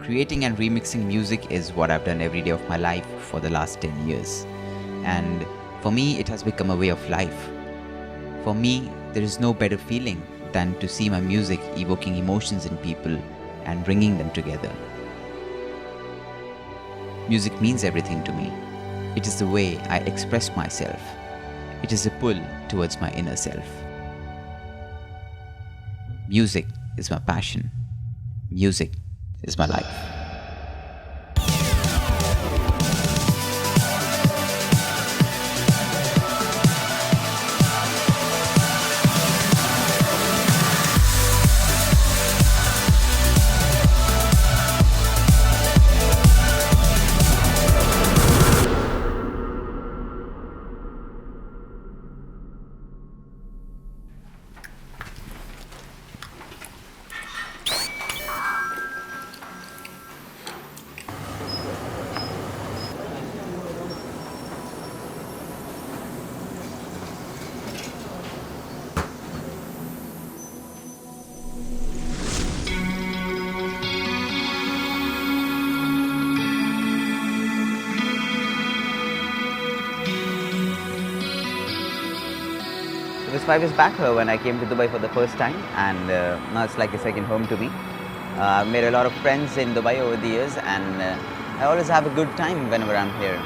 Creating and remixing music is what I've done every day of my life for the last 10 years. And for me, it has become a way of life. For me, there is no better feeling than to see my music evoking emotions in people and bringing them together. Music means everything to me. It is the way I express myself. It is a pull towards my inner self. Music is my passion. Music is my life. It was 5 years back when I came to Dubai for the first time, and now it's like a second home to me. I've made a lot of friends in Dubai over the years, and I always have a good time whenever I'm here.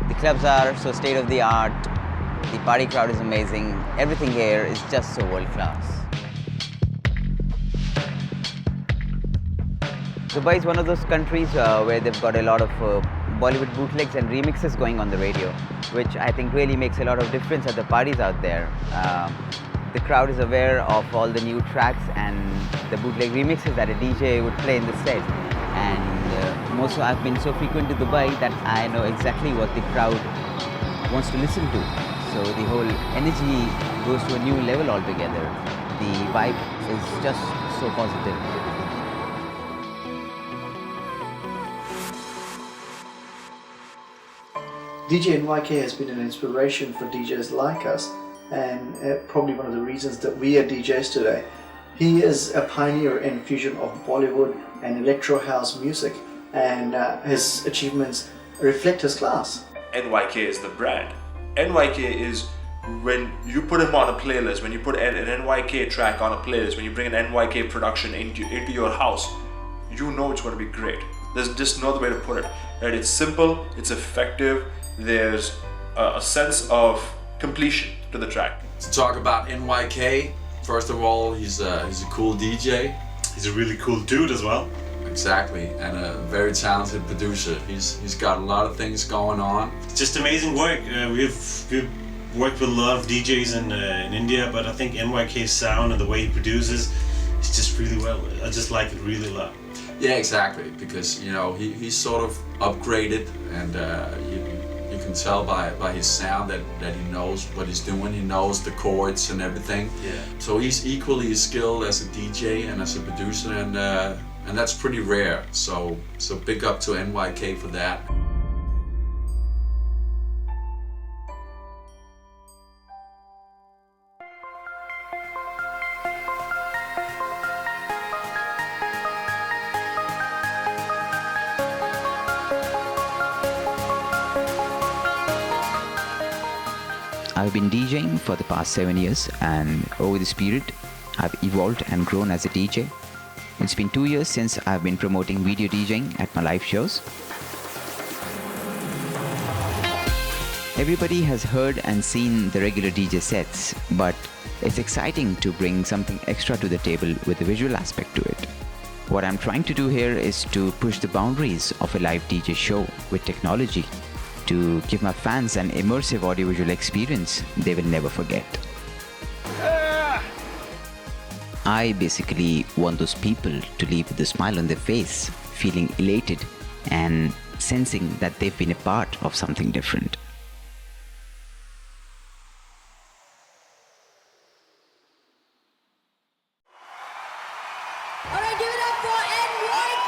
The clubs are so state of the art. The party crowd is amazing. Everything here is just so world class. Dubai is one of those countries where they've got a lot of Bollywood bootlegs and remixes going on the radio, which I think really makes a lot of difference at the parties out there. The crowd is aware of all the new tracks and the bootleg remixes that a DJ would play in the set. And also I've been so frequent to Dubai that I know exactly what the crowd wants to listen to. So the whole energy goes to a new level altogether. The vibe is just so positive. DJ Nyk has been an inspiration for DJs like us, and probably one of the reasons that we are DJs today. He is a pioneer in fusion of Bollywood and electro house music, and his achievements reflect his class. NYK is the brand. NYK is when you put him on a playlist, when you put an NYK track on a playlist, when you bring an NYK production into your house, you know it's going to be great. There's just no other way to put it. Right? It's simple, it's effective, there's a sense of completion to the track. To talk about NYK, first of all, he's a cool DJ. He's a really cool dude as well. Exactly, and a very talented producer. He's got a lot of things going on. It's just amazing work. We've worked with a lot of DJs in India, but I think NYK's sound and the way he produces is just really well. I just like it really a lot. Yeah, exactly, because you know he's sort of upgraded, and you can tell by his sound that he knows what he's doing. He knows the chords and everything. Yeah. So he's equally as skilled as a DJ and as a producer, and that's pretty rare. So big up to NYK for that. I've been DJing for the past 7 years, and over this period, I've evolved and grown as a DJ. It's been 2 years since I've been promoting video DJing at my live shows. Everybody has heard and seen the regular DJ sets, but it's exciting to bring something extra to the table with a visual aspect to it. What I'm trying to do here is to push the boundaries of a live DJ show with technology to give my fans an immersive audiovisual experience they will never forget. I basically want those people to leave with a smile on their face, feeling elated and sensing that they've been a part of something different. Alright, give it up for NYK!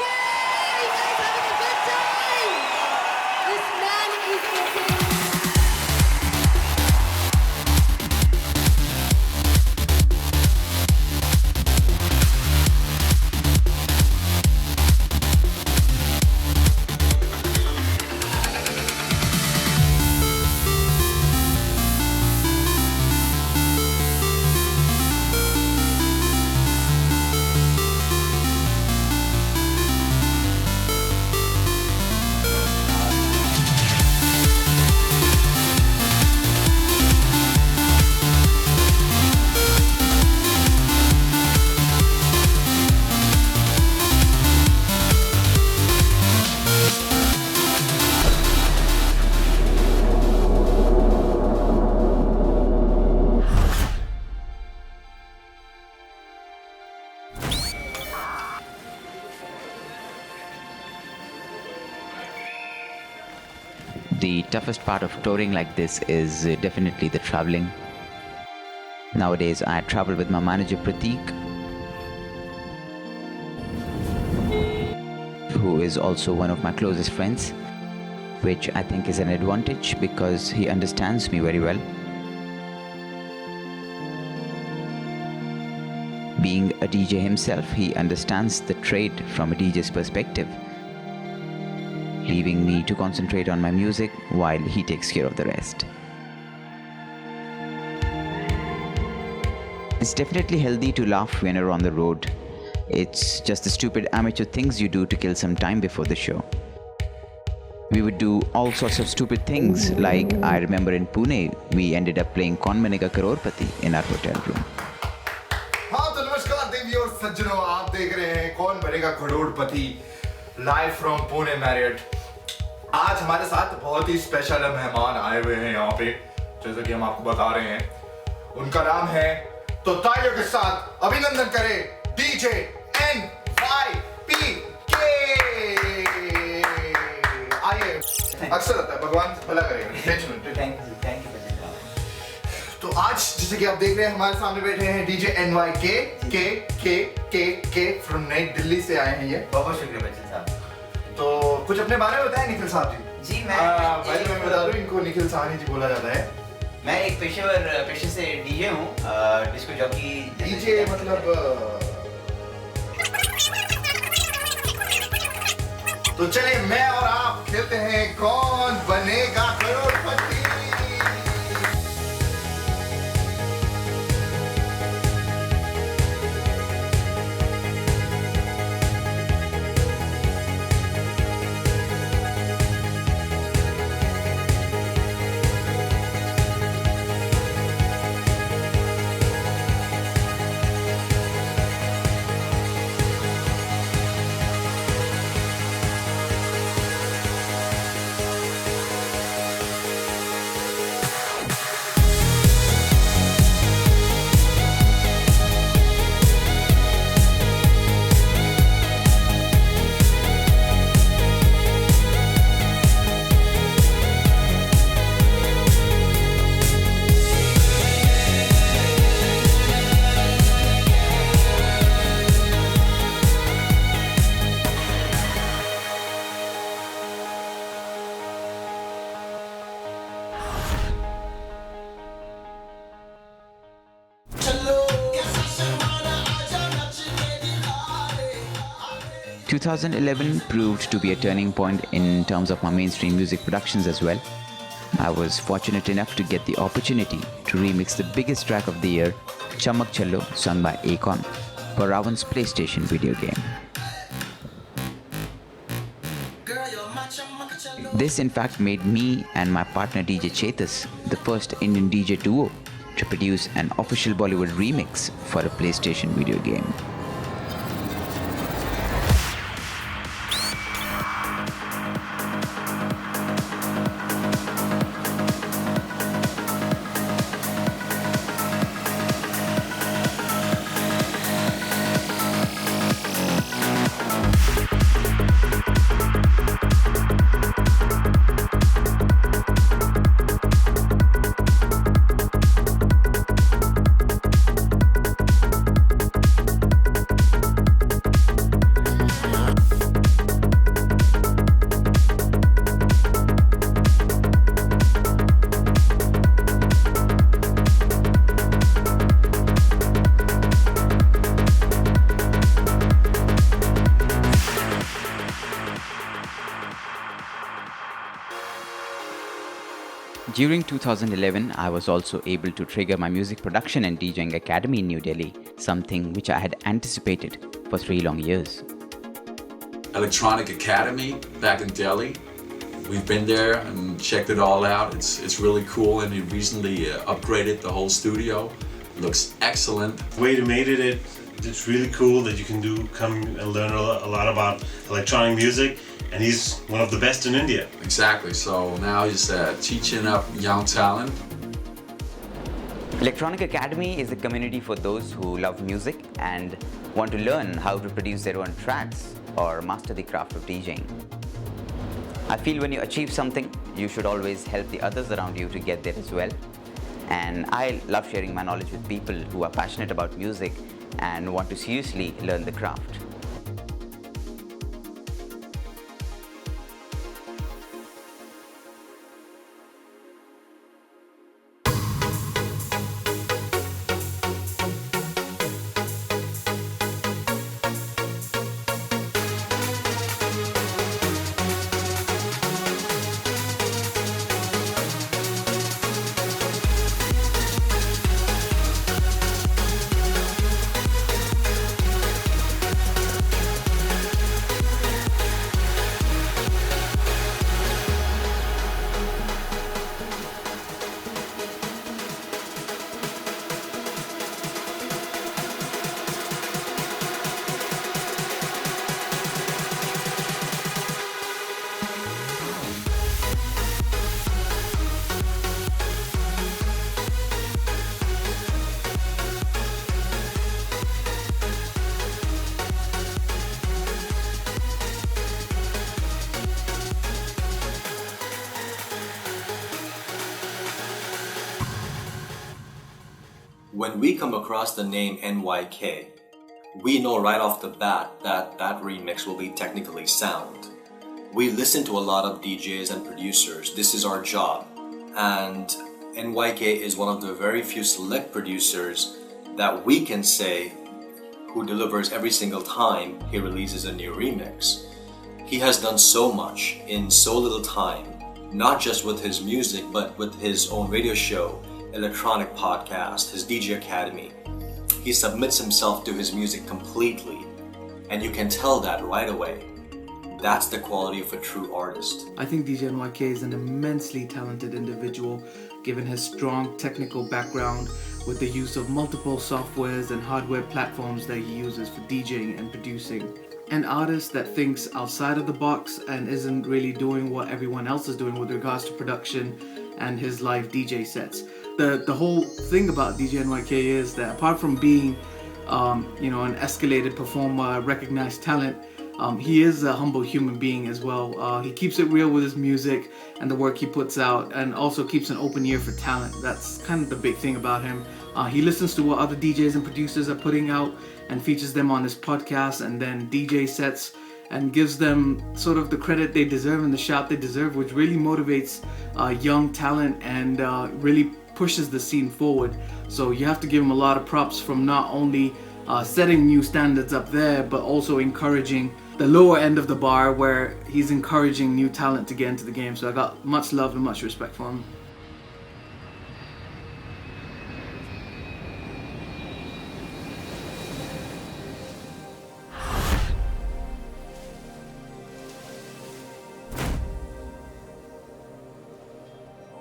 the toughest part of touring like this is definitely the traveling. Nowadays, I travel with my manager Prateek, who is also one of my closest friends, which I think is an advantage because he understands me very well. Being a DJ himself, he understands the trade from a DJ's perspective, leaving me to concentrate on my music while he takes care of the rest. It's definitely healthy to laugh when you're on the road. It's just the stupid amateur things you do to kill some time before the show. We would do all sorts of stupid things, like I remember in Pune, we ended up playing Kaun Banega Crorepati in our hotel room. हाँ तो नमस्कार देवी और सज्जनों, आप देख रहे हैं कौन बनेगा करोड़पति लाइव फ्रॉम पुणे मैरियट। आज हमारे साथ बहुत ही स्पेशल मेहमान आए हुए हैं यहाँ पे, जैसा कि हम आपको बता रहे हैं। उनका नाम है, तो तालियों के साथ अभिनंदन करें डीजे NYK। आइए, अक्सर होता है, भगवान भला करेगा। Thank you. तो आज जैसे कि आप देख रहे हैं हमारे सामने बैठे हैं डीजे NYK के फ्रॉम नई दिल्ली से आए हैं ये। बहुत शुक्रिया बच्चन साहब। तो कुछ अपने बारे में बताएं निखिल साहब जी। जी मैं बता दूं, इनको निखिल साहनी जी बोला जाता है। मैं एक पेशे से डीजे हूँ, डिस्को जॉकी। डीजे मतलब तो चलिए मैं और आप खेलते हैं कौन बनेगा करोड़पति। 2011 proved to be a turning point in terms of my mainstream music productions as well. I was fortunate enough to get the opportunity to remix the biggest track of the year, Chamak Challo, sung by Akon, for Ravan's PlayStation video game. This in fact made me and my partner DJ Chetas the first Indian DJ duo to produce an official Bollywood remix for a PlayStation video game. During 2011, I was also able to trigger my music production and DJing academy in New Delhi, something which I had anticipated for 3 long years. Electronic Academy back in Delhi. We've been there and checked it all out. It's really cool, and we recently upgraded the whole studio. It looks excellent. The way they made it's really cool that you can come and learn a lot about electronic music. And he's one of the best in India. Exactly, so now he's teaching up young talent. Electronic Academy is a community for those who love music and want to learn how to produce their own tracks or master the craft of DJing. I feel when you achieve something, you should always help the others around you to get there as well. And I love sharing my knowledge with people who are passionate about music and want to seriously learn the craft. When we come across the name NYK, we know right off the bat that that remix will be technically sound. We listen to a lot of DJs and producers. This is our job. And NYK is one of the very few select producers that we can say who delivers every single time he releases a new remix. He has done so much in so little time, not just with his music, but with his own radio show, electronic podcast, his DJ Academy. He submits himself to his music completely, and you can tell that right away. That's the quality of a true artist. I think DJ Nyk is an immensely talented individual, given his strong technical background with the use of multiple softwares and hardware platforms that he uses for DJing and producing. An artist that thinks outside of the box and isn't really doing what everyone else is doing with regards to production and his live DJ sets. The whole thing about DJ Nyk is that apart from being an escalated performer, recognized talent, he is a humble human being as well. He keeps it real with his music and the work he puts out, and also keeps an open ear for talent. That's kind of the big thing about him. He listens to what other DJs and producers are putting out and features them on his podcast and then DJ sets and gives them sort of the credit they deserve and the shout they deserve, which really motivates young talent and really pushes the scene forward. So you have to give him a lot of props from not only setting new standards up there, but also encouraging the lower end of the bar where he's encouraging new talent to get into the game. So I got much love and much respect for him.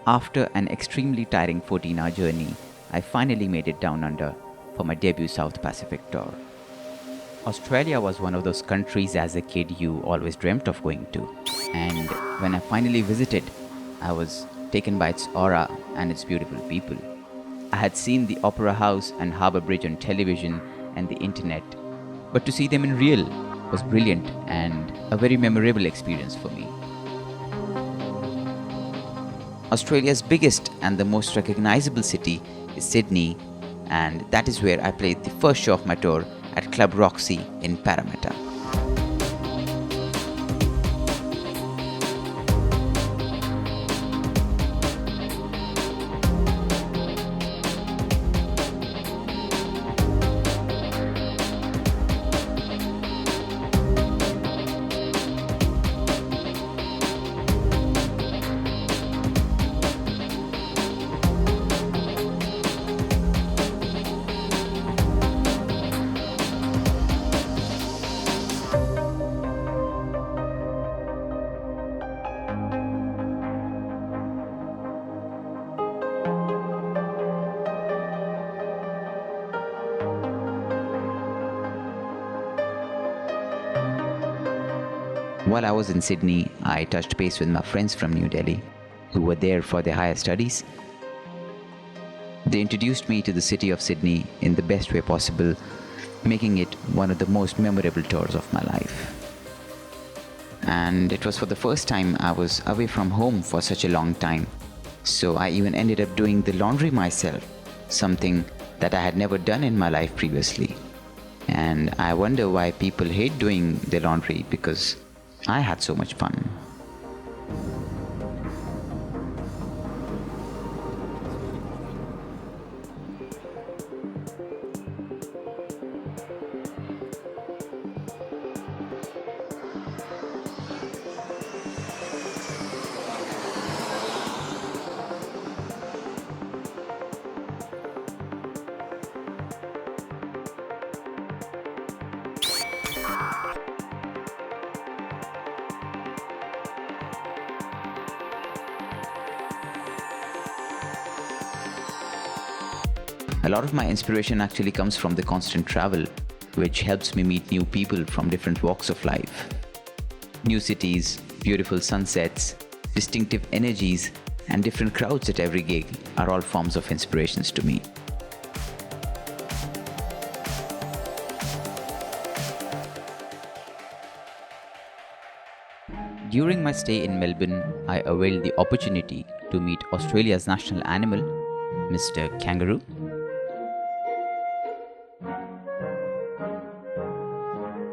After an extremely tiring 14-hour journey, I finally made it down under for my debut South Pacific tour. Australia was one of those countries as a kid you always dreamt of going to. And when I finally visited, I was taken by its aura and its beautiful people. I had seen the Opera House and Harbour Bridge on television and the internet, but to see them in real was brilliant and a very memorable experience for me. Australia's biggest and the most recognizable city is Sydney, and that is where I played the first show of my tour at Club Roxy in Parramatta. While I was in Sydney, I touched base with my friends from New Delhi, who were there for their higher studies. They introduced me to the city of Sydney in the best way possible, making it one of the most memorable tours of my life. and it was for the first time I was away from home for such a long time. So I even ended up doing the laundry myself, something that I had never done in my life previously. And I wonder why people hate doing the laundry, because I had so much fun. A lot of my inspiration actually comes from the constant travel, which helps me meet new people from different walks of life. New cities, beautiful sunsets, distinctive energies, and different crowds at every gig are all forms of inspirations to me. During my stay in Melbourne, I availed the opportunity to meet Australia's national animal, Mr. Kangaroo.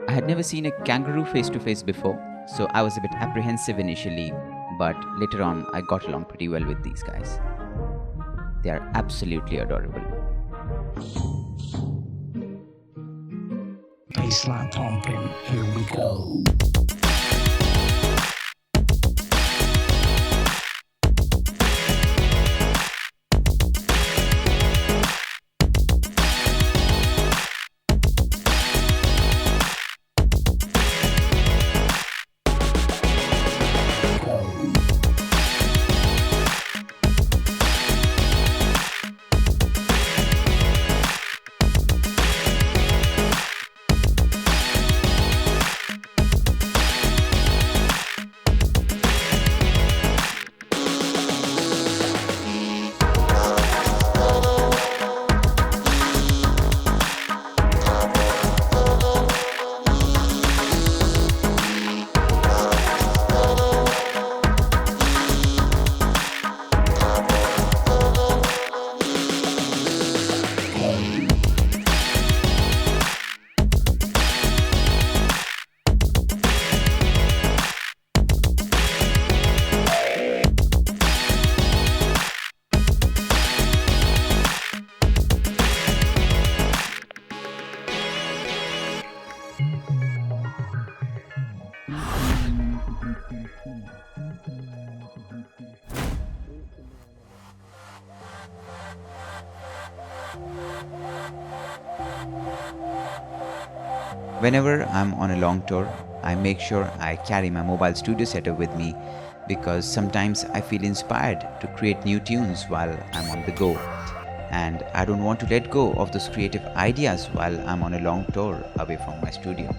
I had never seen a kangaroo face to face before, so I was a bit apprehensive initially, but later on I got along pretty well with these guys. They are absolutely adorable. Baseline pumping, here we go. Whenever I'm on a long tour, I make sure I carry my mobile studio setup with me, because sometimes I feel inspired to create new tunes while I'm on the go, and I don't want to let go of those creative ideas while I'm on a long tour away from my studio.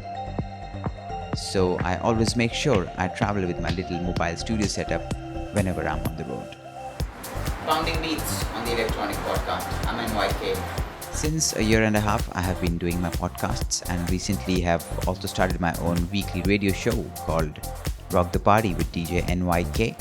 So I always make sure I travel with my little mobile studio setup whenever I'm on the road. Pounding beats on the electronic podcast. I'm NYK. Since a year and a half, I have been doing my podcasts, and recently have also started my own weekly radio show called Rock the Party with DJ NYK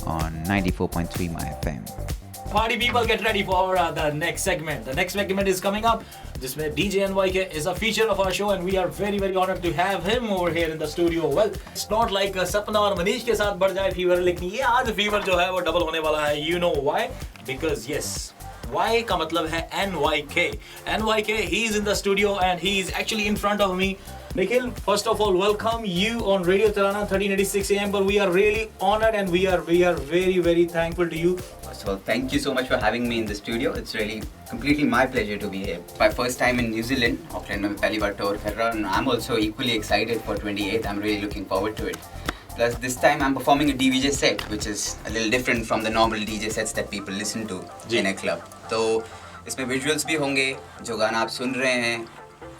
on 94.3 My FM. Party people, get ready for the next segment. The next segment is coming up. Jisme DJ NYK is a feature of our show, and we are very very honored to have him over here in the studio. Well, it's not like Sapna और मनीष के साथ बढ़ जाए fever, लेकिन ये आज fever जो है वो double होने वाला है. You know why? Because yes, Y का मतलब है NYK. NYK, he's in the studio and he's actually in front of me. Nikhil, first of all, welcome you on Radio Tirana 1386 AM. But we are really honored and we are very very thankful to you. So thank you so much for having me in the studio. It's really completely my pleasure to be here. My first time in New Zealand. Auckland में पहली बार tour कर रहा हूँ. I'm also equally excited for 28th. I'm really looking forward to it. Plus this time I'm performing a DVJ set, which is a little different from the normal DJ sets that people listen to in a club. तो इसमें visuals भी होंगे. जो गाना आप सुन रहे हैं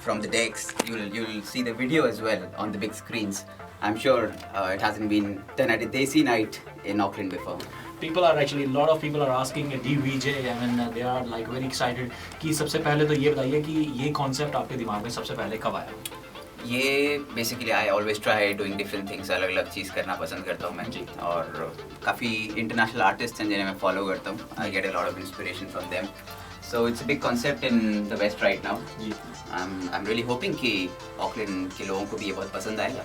from the decks, you'll see the video as well on the big screens. I'm sure it hasn't been done at a Desi night in Auckland before. People are actually, a lot of people are asking DVJ. I mean, they are like very excited. कि सबसे पहले तो ये बताइए कि ये concept आपके दिमाग में सबसे पहले कब आया? ये basically I always try doing different things, अलग अलग चीज़ करना पसंद करता हूँ मैं, और काफ़ी इंटरनेशनल आर्टिस्ट हैं जिन्हें मैं फॉलो करता हूँ. I get a lot of inspiration from them. So it's a big concept in the West right now. I'm really hoping कि ऑकलैंड के लोगों को भी ये बहुत पसंद आएगा.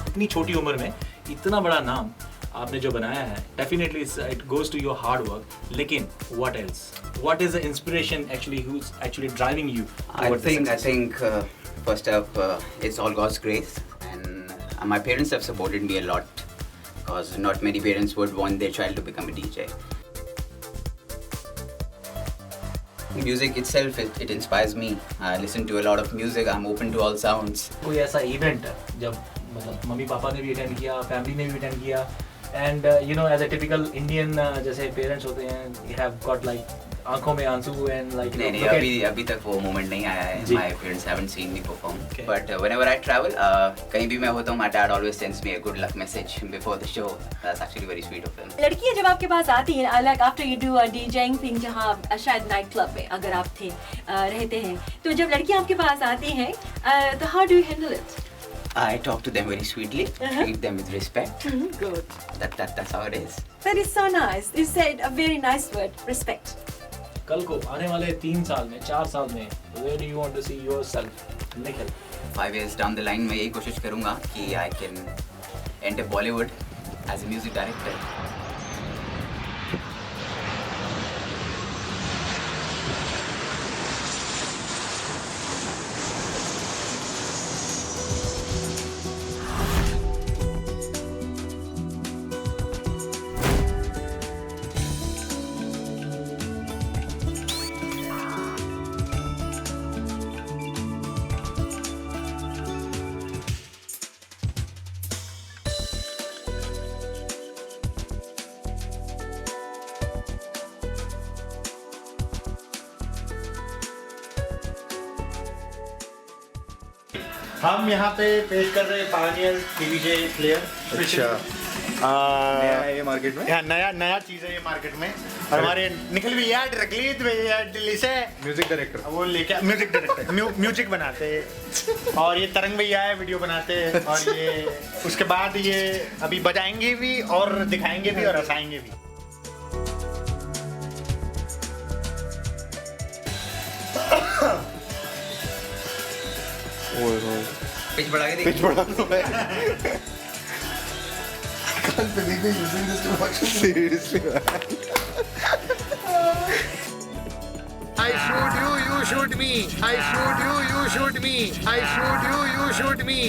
इतनी छोटी उम्र में इतना बड़ा नाम आपने जो बनाया है, definitely it goes to your hard work. लेकिन what else? What is the inspiration actually, who is actually driving you? I think first up it's all God's grace, and my parents have supported me a lot, because not many parents would want their child to become a DJ. Music itself, it inspires me. I listen to a lot of music. I'm open to all sounds. कोई ऐसा event जब मतलब mummy papa ने भी attend किया, family ने भी attend किया, and you know as a typical Indian जैसे पेरेंट्स होते हैं, यू हैव गॉट लाइक आंखों में आंसू एंड लाइक नहीं, अभी तक वो मोमेंट नहीं आया है. My parents haven't seen me perform. But whenever I travel, कहीं भी मैं होता हूँ, my dad always sends me a good luck message before the show. That's actually very sweet of him. लड़कियाँ जब आपके पास आती हैं, like after you do a DJing thing, जहाँ शायद नाइट क्लब में अगर आप रहते हैं, तो जब लड़कियाँ आपके पास आती हैं, तो how do you handle it? I talk to them very sweetly, treat them with respect. Good. That's how it is. That is so nice. You said a very nice word, respect. कल को आने वाले 3 साल में, 4 साल में, where do you want to see yourself, Nikhil? 5 years down the line मैं यही कोशिश करूँगा कि I can enter Bollywood as a music director. हम यहाँ पे पेश कर रहे हैं पानियल डीवीजे प्लेयर. अच्छा, नया है ये मार्केट में? नया चीज़ है ये मार्केट में. और हमारे निखिल भैया ट्रैकलिस्ट भैया दिल्ली से म्यूजिक डायरेक्टर, वो लेके म्यूजिक डायरेक्टर म्यूजिक बनाते हैं. और ये तरंग भैया है, वीडियो बनाते हैं. और ये उसके बाद ये अभी बजाएंगे भी और दिखाएंगे भी और हंसाएंगे भी. पिच बढ़ा के पिच बढ़ा दो भाई. I can't believe you're using this too much. Seriously, man. I shoot you, you shoot me. I shoot you, you shoot me. I shoot you, you shoot me.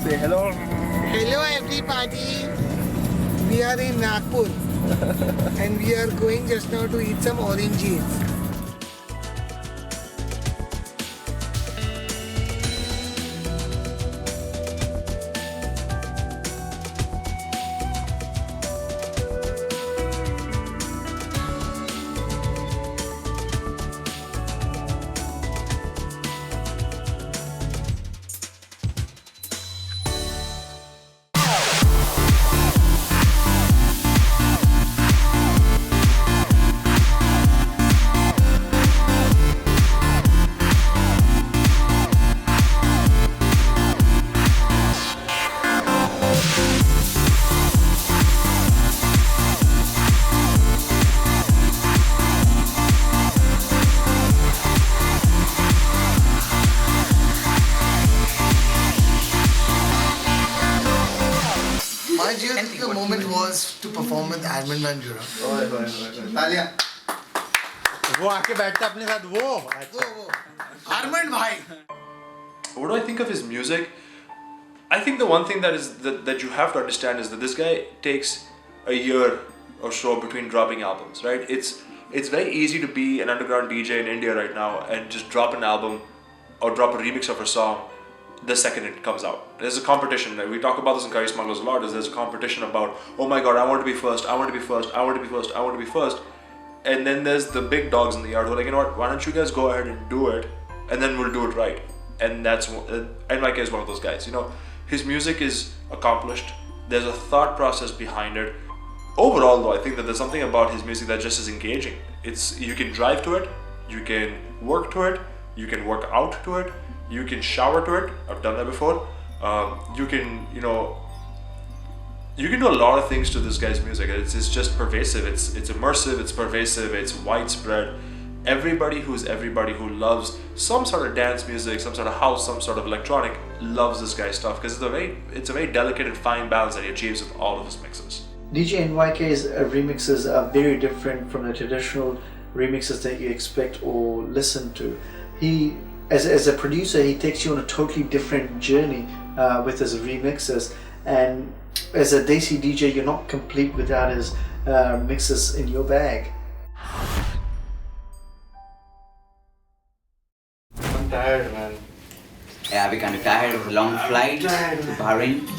Say hello. Hello everybody. We are in Nagpur and we are going just now to eat some oranges. My JLT moment was to perform with Admin Manjura. तालियां. वो आके बैठता अपने साथ. वो Armand bhai. What do I think of his music? I think the one thing that you have to understand is that this guy takes a year or so between dropping albums, right? It's very easy to be an underground DJ in India right now and just drop an album or drop a remix of a song the second it comes out. There's a competition. We talk about this in Curry Smugglers a lot. There's a competition about, oh my god, I want to be first, I want to be first, I want to be first, I want to be first. And then there's the big dogs in the yard who are like, you know what, why don't you guys go ahead and do it, and then we'll do it right. and that's NYK is one of those guys. You know, his music is accomplished. There's a thought process behind it. Overall, though, I think that there's something about his music that just is engaging. You can drive to it, you can work to it, you can work out to it, you can shower to it. I've done that before. You can do a lot of things to this guy's music. It's just pervasive. It's immersive. It's pervasive. It's widespread. Everybody who loves some sort of dance music, some sort of house, some sort of electronic, loves this guy's stuff because it's a very delicate and fine balance that he achieves with all of his mixes. DJ NYK's remixes are very different from the traditional remixes that you expect or listen to. He, as a producer, he takes you on a totally different journey with his remixes, and as a Desi DJ, you're not complete without his mixes in your bag. I'm tired, man. Yeah, we're kind of tired of a long flight to Bahrain.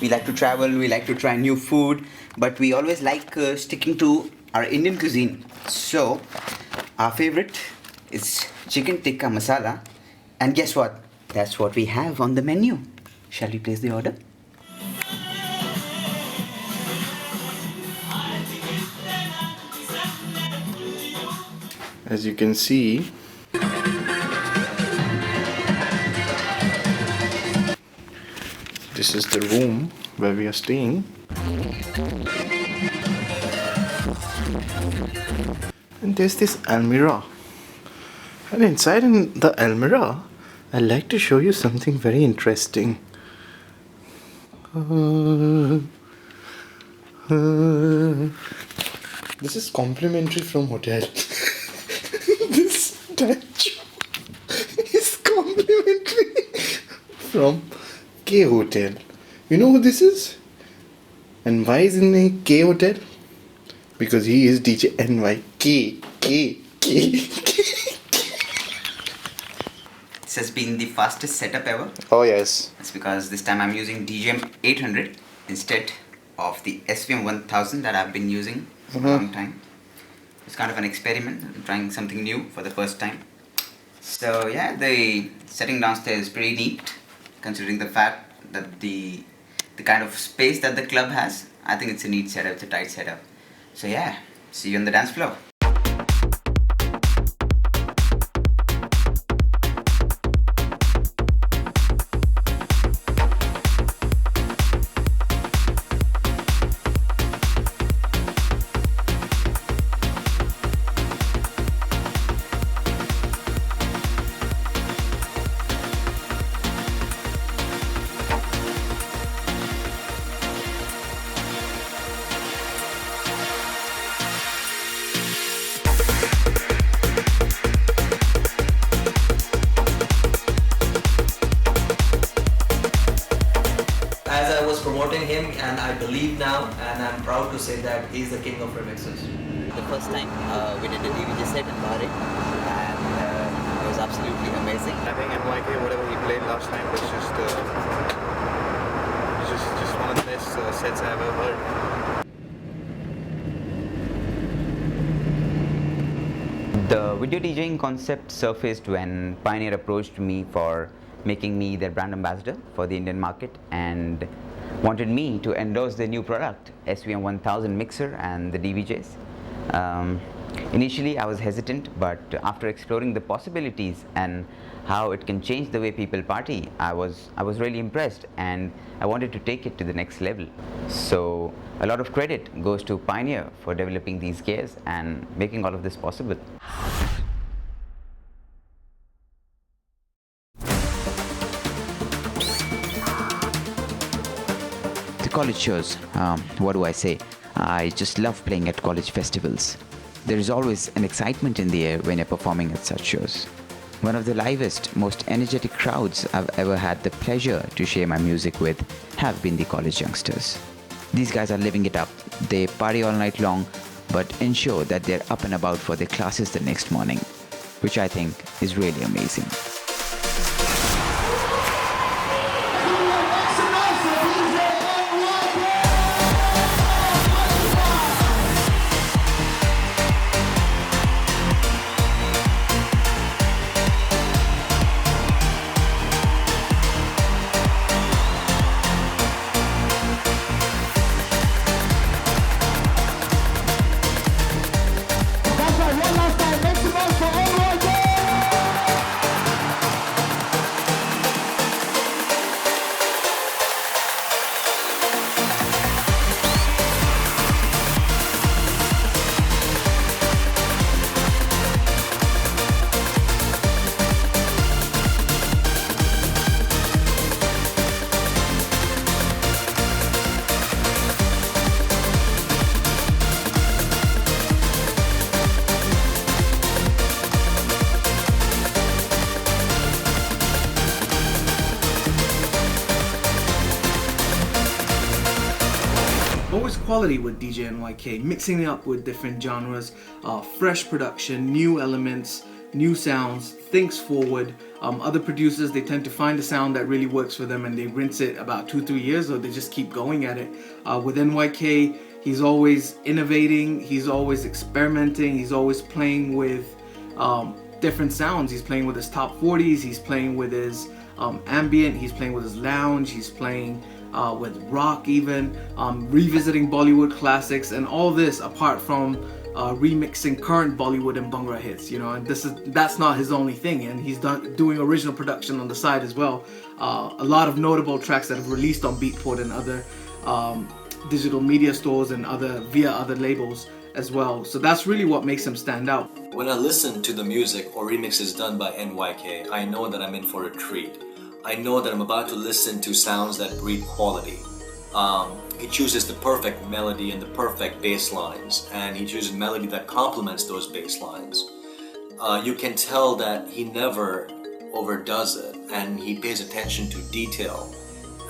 We like to travel, we like to try new food, but we always like sticking to our Indian cuisine. So, our favorite is chicken tikka masala, and guess what? That's what we have on the menu. Shall we place the order? As you can see, this is the room where we are staying. And there's this almirah. And inside in the almirah, I'd like to show you something very interesting. This is complimentary from hotel. This statue is complimentary from K Hotel. You know who this is? And why is in a K Hotel? Because he is DJ NYK. This has been the fastest setup ever. Oh yes. That's because this time I'm using DJM 800 instead of the SVM 1000 that I've been using for a long time. It's kind of an experiment. I'm trying something new for the first time. So yeah, the setting downstairs is pretty neat, considering the fact that the kind of space that the club has. I think it's a neat setup, it's a tight setup. So yeah, see you on the dance floor. Promoting him, and I believe now, and I'm proud to say that he's the king of remixes. The first time we did a DVJ set in Bahrain, and it was absolutely amazing. I think NYK, whatever he played last time, was just one of the best sets I've ever heard. The video DJing concept surfaced when Pioneer approached me for making me their brand ambassador for the Indian market and wanted me to endorse their new product, SVM 1000 mixer and the DVJs. Initially I was hesitant, but after exploring the possibilities and how it can change the way people party, I was really impressed, and I wanted to take it to the next level. So a lot of credit goes to Pioneer for developing these gears and making all of this possible. College shows, what do I say? I just love playing at college festivals. There is always an excitement in the air when you're performing at such shows. One of the livest, most energetic crowds I've ever had the pleasure to share my music with have been the college youngsters. These guys are living it up. They party all night long, but ensure that they're up and about for their classes the next morning, which I think is really amazing. quality with DJ NYK, mixing it up with different genres, fresh production, new elements, new sounds, thinks forward. Other producers, they tend to find a sound that really works for them and they rinse it about 2-3 years, or they just keep going at it. With NYK, he's always innovating, he's always experimenting, he's always playing with different sounds. He's playing with his top 40s, he's playing with his ambient, he's playing with his lounge, he's playing with rock even, revisiting Bollywood classics, and all this apart from remixing current Bollywood and Bhangra hits, you know. And that's not his only thing, and he's doing original production on the side as well. A lot of notable tracks that have released on Beatport and other digital media stores and via other labels as well. So that's really what makes him stand out. When I listen to the music or remixes done by NYK, I know that I'm in for a treat. I know that I'm about to listen to sounds that breed quality. He chooses the perfect melody and the perfect bass lines, and he chooses melody that complements those bass lines. You can tell that he never overdoes it, and he pays attention to detail,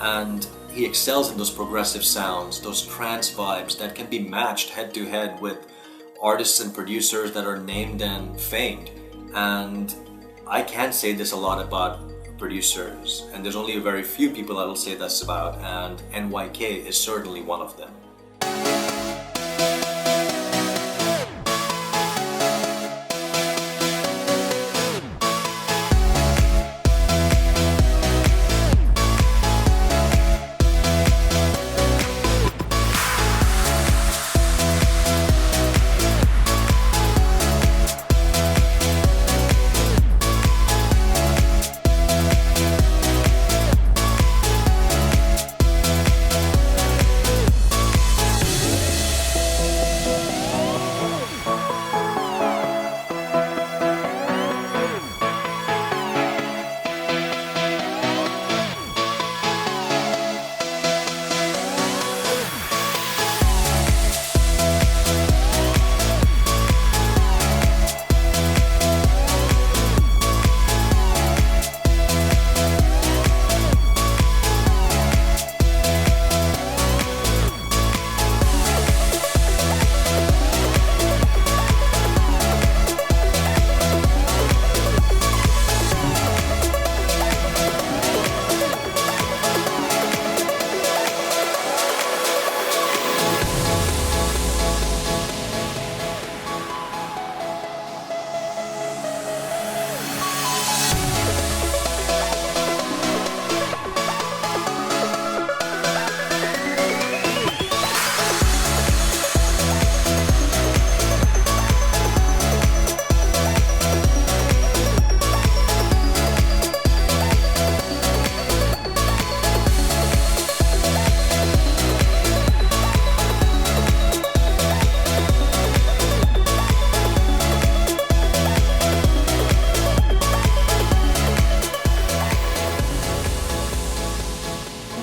and he excels in those progressive sounds, those trance vibes that can be matched head to head with artists and producers that are named and famed. And I can't say this a lot about producers, and there's only a very few people I will say this about, and NYK is certainly one of them.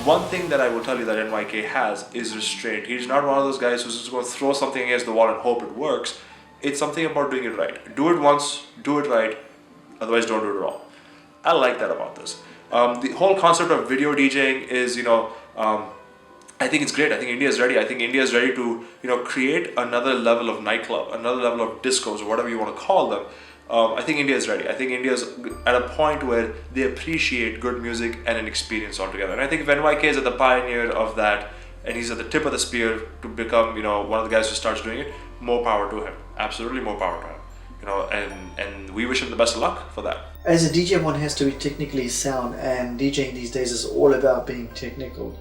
One thing that I will tell you that NYK has is restraint. He's not one of those guys who's just going to throw something against the wall and hope it works. It's something about doing it right. Do it once, do it right, otherwise don't do it at all. I like that about this. The whole concept of video DJing is, I think it's great. I think India is ready. I think India is ready to, create another level of nightclub, another level of discos, or whatever you want to call them. I think India is ready. I think India is at a point where they appreciate good music and an experience altogether. And I think if NYK is at the pioneer of that, and he's at the tip of the spear to become, one of the guys who starts doing it, more power to him. Absolutely more power to him. And we wish him the best of luck for that. As a DJ, one has to be technically sound, and DJing these days is all about being technical.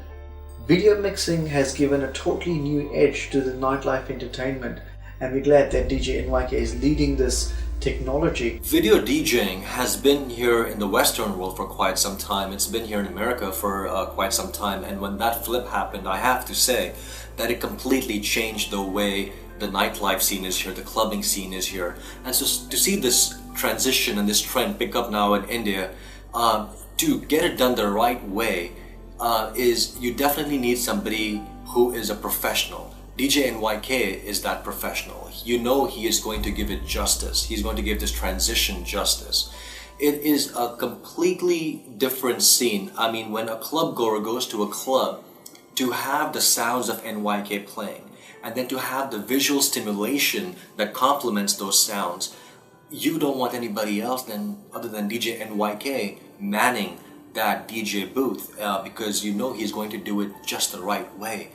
Video mixing has given a totally new edge to the nightlife entertainment, and we're glad that DJ NYK is leading this technology. Video DJing has been here in the Western world for quite some time. It's been here in America for quite some time, and when that flip happened, I have to say that it completely changed the way the nightlife scene is here, the clubbing scene is here. And so to see this transition and this trend pick up now in India, to get it done the right way, is you definitely need somebody who is a professional. DJ NYK is that professional. You know he is going to give it justice. He's going to give this transition justice. It is a completely different scene. I mean, when a club goer goes to a club, to have the sounds of NYK playing, and then to have the visual stimulation that complements those sounds, you don't want anybody else other than DJ NYK manning that DJ booth because you know he's going to do it just the right way.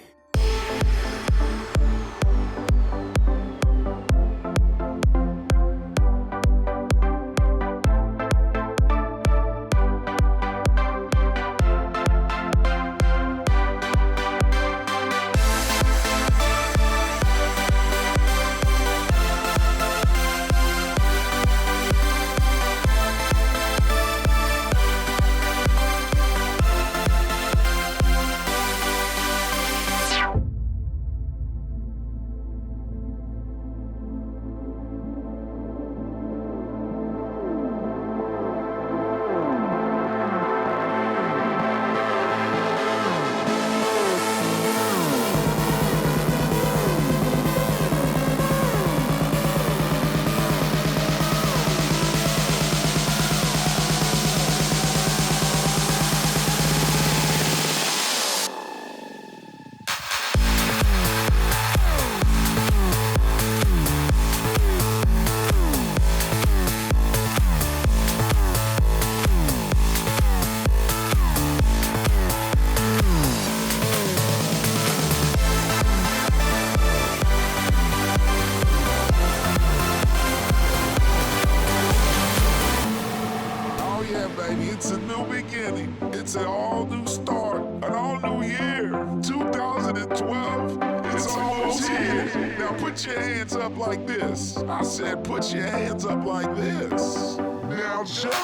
It's a new beginning. It's an all new start. An all new year. 2012. It's almost here. Now put your hands up like this. I said put your hands up like this. Now jump.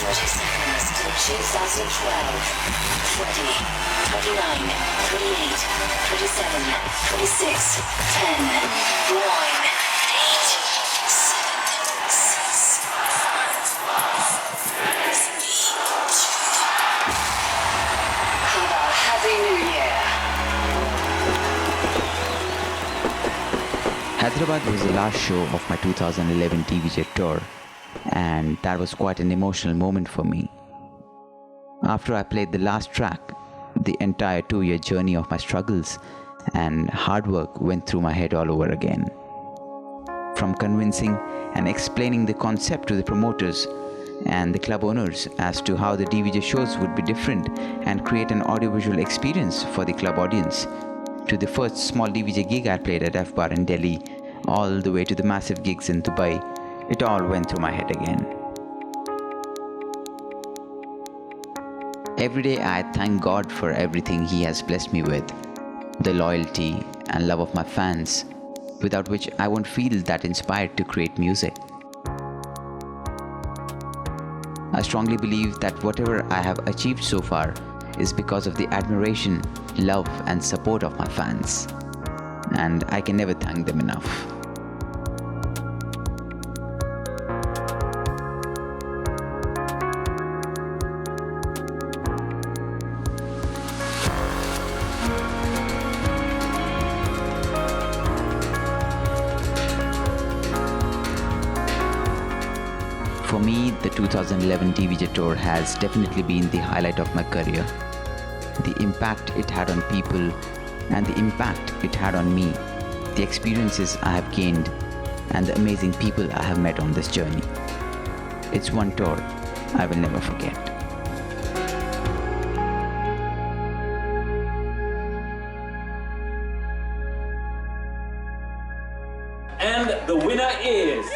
30 seconds till 2012. 20, 29, 28, 27, 26, 10, 9, 8, 7, 6, 5, 3, 2. How about Happy New Year? Hyderabad was the last show of my 2011 DVJ tour, and that was quite an emotional moment for me. After I played the last track, the entire 2-year journey of my struggles and hard work went through my head all over again. From convincing and explaining the concept to the promoters and the club owners as to how the DVJ shows would be different and create an audiovisual experience for the club audience, to the first small DVJ gig I played at F Bar in Delhi, all the way to the massive gigs in Dubai, it all went through my head again. Every day I thank God for everything He has blessed me with, the loyalty and love of my fans, without which I won't feel that inspired to create music. I strongly believe that whatever I have achieved so far is because of the admiration, love and support of my fans, and I can never thank them enough. For me, the 2011 DVJ Tour has definitely been the highlight of my career. The impact it had on people and the impact it had on me, the experiences I have gained and the amazing people I have met on this journey. It's one tour I will never forget. And the winner is